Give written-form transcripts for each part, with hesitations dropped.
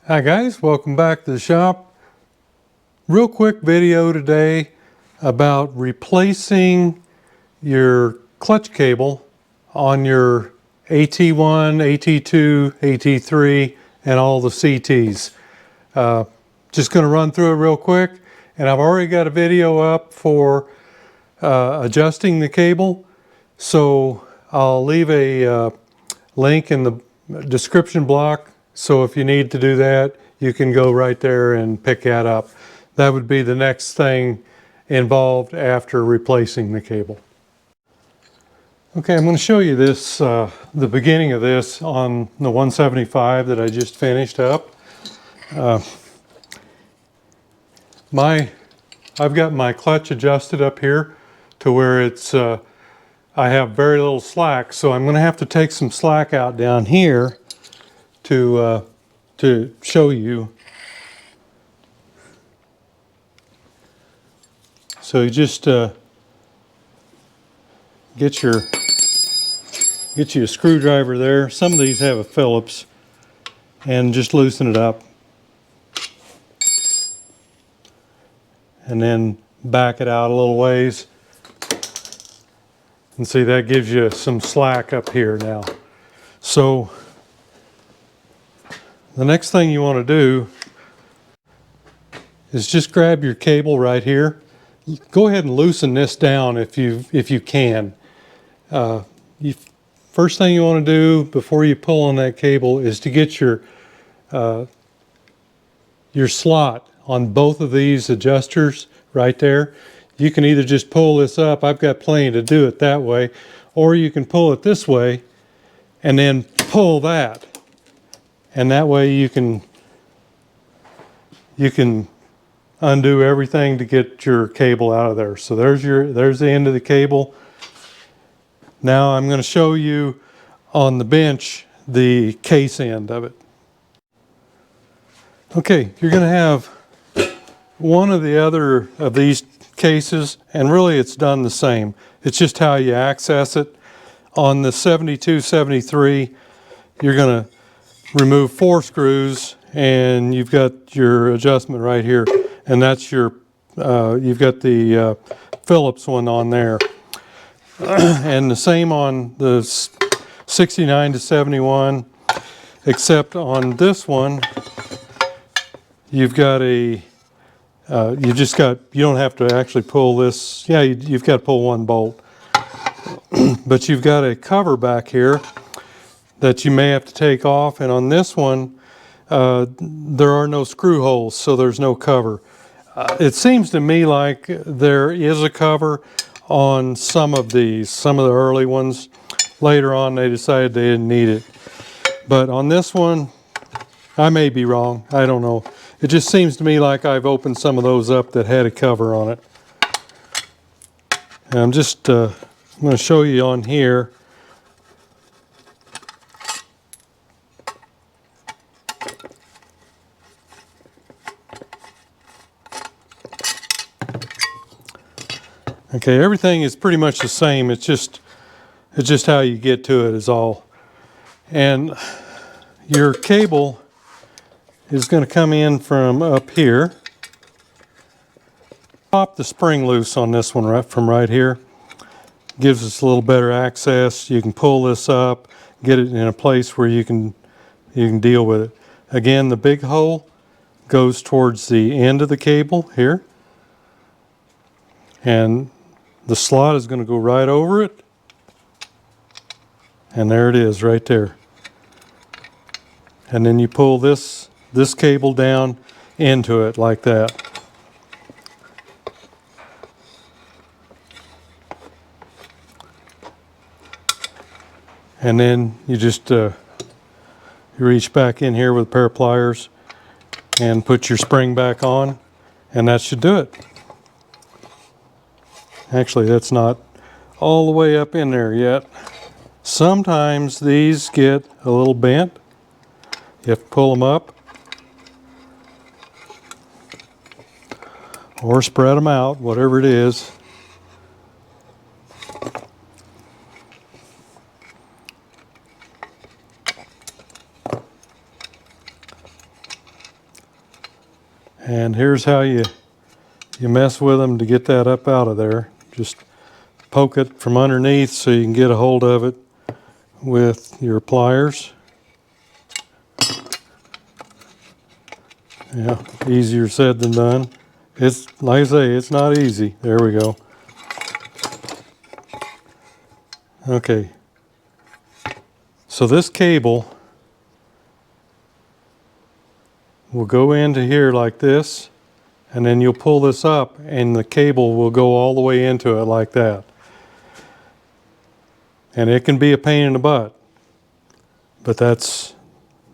Hi guys, welcome back to the shop. Real quick video today about replacing your clutch cable on your AT1, AT2, AT3 and all the CTs. Just going to run through it real quick, and I've already got a video up for adjusting the cable, so I'll leave a link in the description block. So if you need to do that, you can go right there and pick that up. That would be the next thing involved after replacing the cable. Okay, I'm going to show you this, the beginning of this on the 175 that I just finished up. I've got my clutch adjusted up here to where it's, I have very little slack, so I'm going to have to take some slack out down here to show you. So you just get you a screwdriver there. Some of these have a Phillips, and just loosen it up, and then back it out a little ways. And see, that gives you some slack up here now. So the next thing you want to do is just grab your cable right here. Go ahead and loosen this down if you can. First thing you want to do before you pull on that cable is to get your slot on both of these adjusters right there. You can either just pull this up. I've got plenty to do it that way, or you can pull it this way and then pull that, and that way you can undo everything to get your cable out of there. So there's the end of the cable. Now I'm going to show you on the bench the case end of it. Okay, you're going to have one or the other of these cases, and really it's done the same. It's just how you access it. On the 72-73, you're going to remove 4 screws, and you've got your adjustment right here, and that's your you've got the Phillips one on there. And the same on the 69-71, except on this one you've got a you don't have to actually pull this. Yeah, you've got to pull one bolt, but you've got a cover back here that you may have to take off, and on this one there are no screw holes, so there's no cover. It seems to me like there is a cover on some of these, some of the early ones. Later on they decided they didn't need it, but on this one I may be wrong, I don't know. It just seems to me like I've opened some of those up that had a cover on it. And I'm just going to show you on here. Okay, everything is pretty much the same. It's just how you get to it is all. And your cable is going to come in from up here. Pop the spring loose on this one right from right here. Gives us a little better access. You can pull this up, get it in a place where you can deal with it. Again, the big hole goes towards the end of the cable here, and the slot is going to go right over it, and there it is right there. And then you pull this cable down into it like that. And then you just you reach back in here with a pair of pliers and put your spring back on, and that should do it. Actually, that's not all the way up in there yet. Sometimes these get a little bent. You have to pull them up or spread them out, whatever it is. And here's how you mess with them to get that up out of there. Just poke it from underneath so you can get a hold of it with your pliers. Yeah, easier said than done. It's, like I say, it's not easy. There we go. Okay. So this cable will go into here like this, and then you'll pull this up and the cable will go all the way into it like that. And it can be a pain in the butt, but that's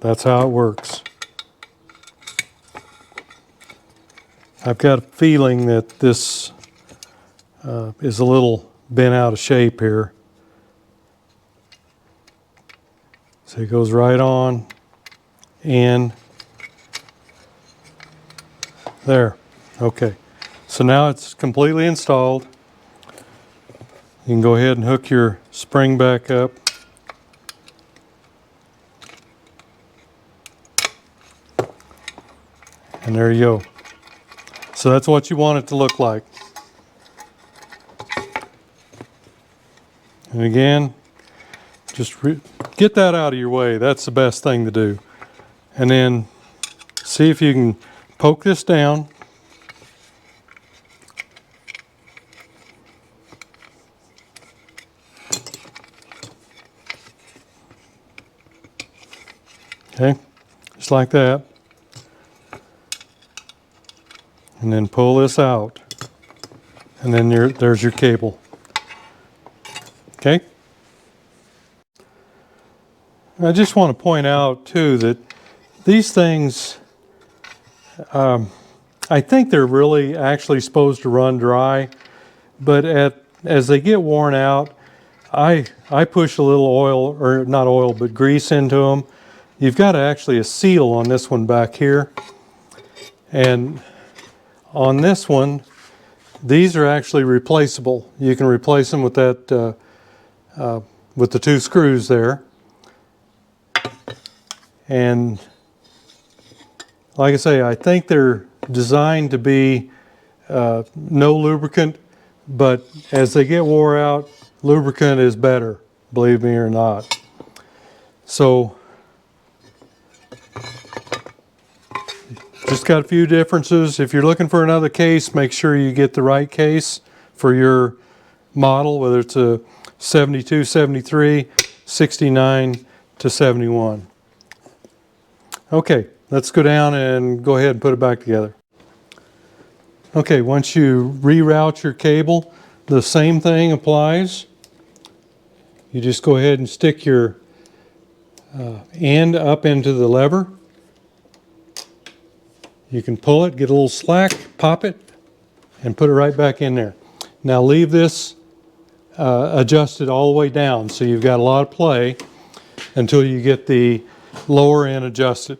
how it works. I've got a feeling that this is a little bent out of shape here. So it goes right on in there. Okay, so now it's completely installed. You can go ahead and hook your spring back up. And there you go. So that's what you want it to look like. And again, just get that out of your way. That's the best thing to do. And then see if you can poke this down. Okay, just like that. And then pull this out. And then there's your cable. Okay? I just want to point out too that these things, I think they're really actually supposed to run dry, but as they get worn out, I push a little oil, or not oil, but grease into them. You've got actually a seal on this one back here. And on this one, these are actually replaceable. You can replace them with that, with the two screws there. And like I say, I think they're designed to be no lubricant, but as they get wore out, lubricant is better, believe me or not. So just got a few differences. If you're looking for another case, make sure you get the right case for your model, whether it's a 72, 73, 69 to 71. Okay, let's go down and go ahead and put it back together. Okay, once you reroute your cable, the same thing applies. You just go ahead and stick your end up into the lever. You can pull it, get a little slack, pop it, and put it right back in there. Now leave this adjusted all the way down, so you've got a lot of play until you get the lower end adjusted.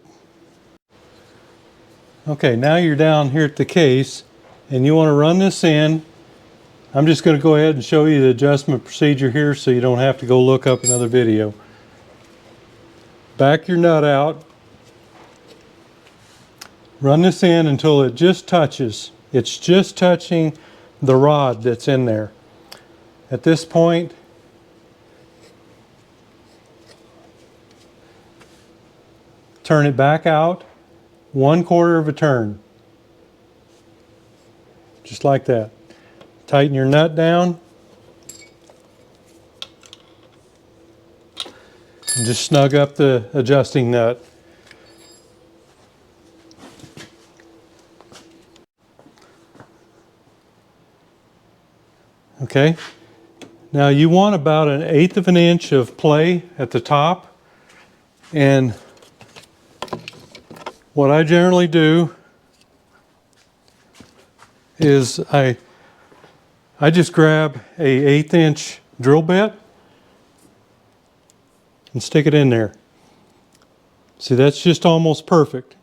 Okay, now you're down here at the case, and you want to run this in. I'm just going to go ahead and show you the adjustment procedure here so you don't have to go look up another video. Back your nut out. Run this in until it just touches. It's just touching the rod that's in there. At this point, turn it back out 1/4 of a turn. Just like that. Tighten your nut down. And just snug up the adjusting nut. Okay. Now you want about 1/8 of an inch of play at the top. And what I generally do is I just grab a 1/8 inch drill bit and stick it in there. See, that's just almost perfect.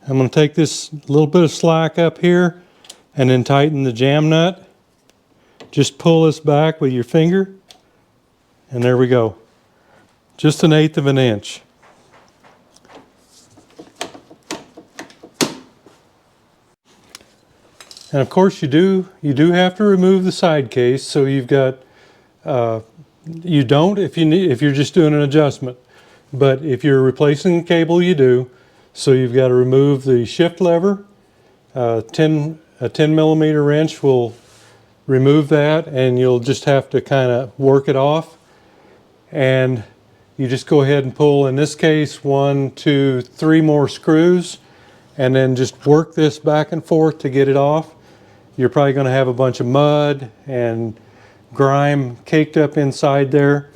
I'm going to take this little bit of slack up here and then tighten the jam nut. Just pull this back with your finger, and there we go. Just 1/8 of an inch. And of course you do have to remove the side case. So you've got, you don't if you're just doing an adjustment. But if you're replacing the cable, you do. So you've got to remove the shift lever. A 10 millimeter wrench will remove that, and you'll just have to kind of work it off. And you just go ahead and pull, in this case, 1, 2, 3 more screws, and then just work this back and forth to get it off. You're probably going to have a bunch of mud and grime caked up inside there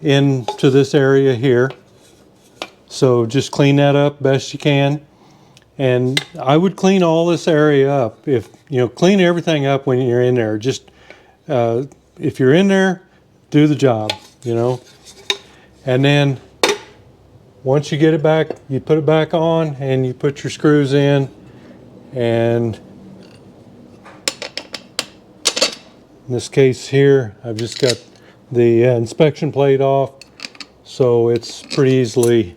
into this area here. So just clean that up best you can. And I would clean all this area up. If clean everything up when you're in there. Just if you're in there, do the job, And then once you get it back, you put it back on and you put your screws in. And in this case here, I've just got the inspection plate off, so it's pretty easily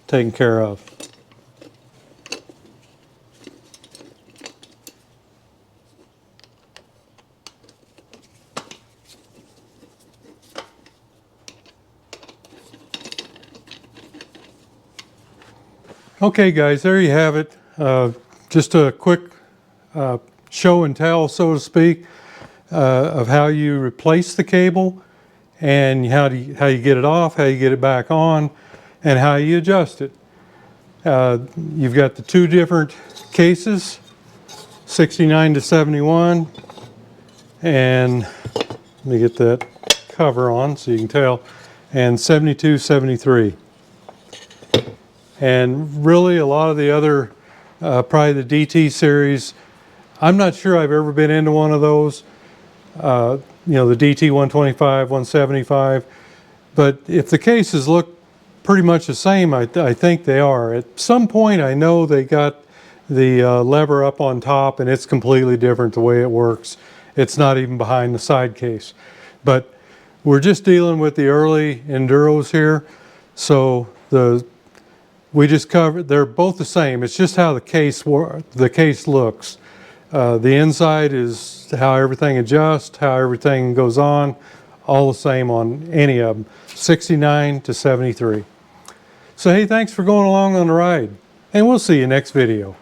taken care of. Okay guys, there you have it. Just a quick show and tell, so to speak, of how you replace the cable and how you get it off, how you get it back on, and how you adjust it. You've got the two different cases, 69 to 71, and let me get that cover on so you can tell, and 72, 73. And really a lot of the other, probably the DT series, I'm not sure I've ever been into one of those, the DT 125, 175, but if the cases look pretty much the same, I think they are. At some point I know they got the lever up on top and it's completely different the way it works. It's not even behind the side case. But we're just dealing with the early Enduros here, so we just covered, they're both the same. It's just how the case looks. The inside is how everything adjusts, how everything goes on, all the same on any of them, 69 to 73. So hey, thanks for going along on the ride, and we'll see you next video.